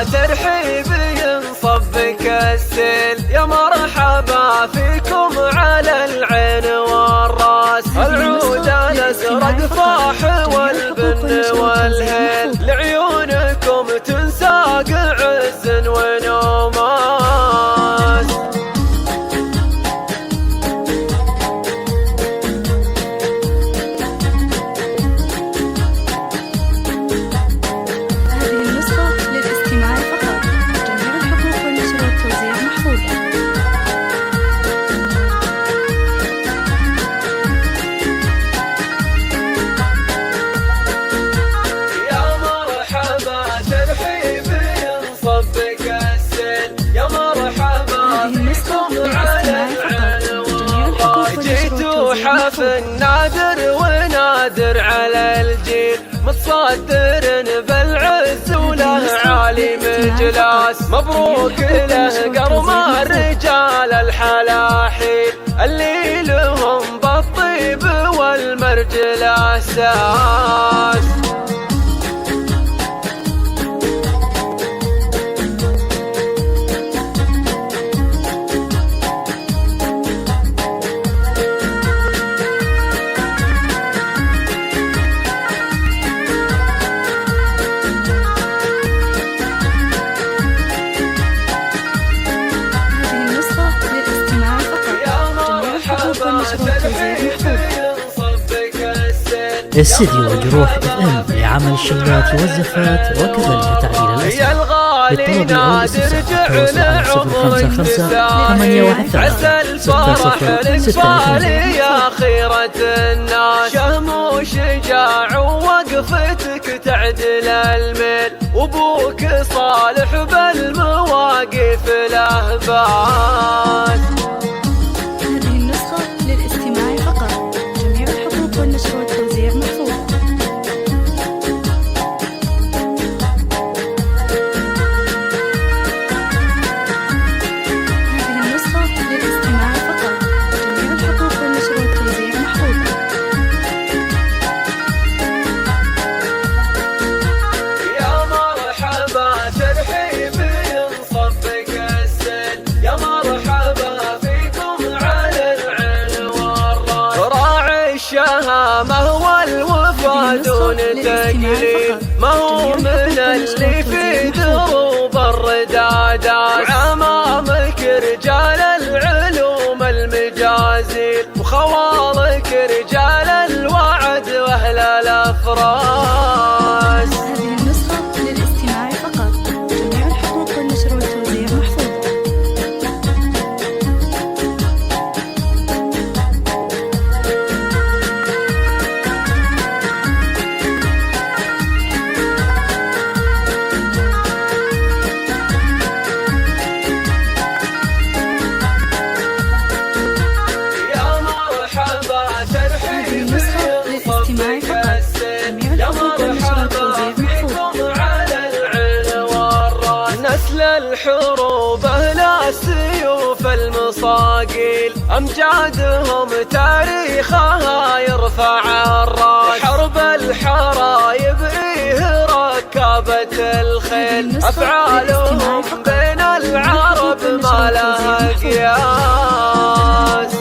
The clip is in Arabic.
ترحيب ينصبك السيل، يا مرحبا فيكم على العين والراس. العود الازرق فاح والبن والهيل، لعيونكم تنساق عز ونوماس. حف النادر ونادر على الجيل، متصدر بالعز وله عالي مجلاس. مبروك له قرم الرجال الحلاحيل، اللي لهم بالطيب والمرجل اساس. استديو جروح FM لعمل الشغلات والزفات وكذلك تعديل الأسماء. بالطلب أو الاستفسار تواصل على 055 813 6065. يا خيرة الناس، شهم وشجاع ووقفتك تعدل الميل، وابوك صالح بالمواقف له باس. هذه النسخة للاستماع فقط، جميع الحقوق والنشر والتوزيع محفوظة. هذه النسخة للاستماع فقط، جميع الحقوق والنشر والتوزيع محفوظة. يا مرحبا ترحيب ينصبك السيل، يا مرحبا فيكم على العين والراس. راعي الشهامة والوفا دون تقليل، ما هو من اللي في دروب الردادات. وعمامك رجال العلوم المجازيل، وخوالك رجال الوعد واهل الافراس. هذه النسخة للاستماع فقط، جميع الحقوق والنشر والتوزيع محفوظة. نسل الحروب أهل السيوف المصاقيل، أمجادهم تاريخها يرفع الراس. حرب الحرايب إيه ركابة الخيل، أفعالهم بين العرب ما لها قياس.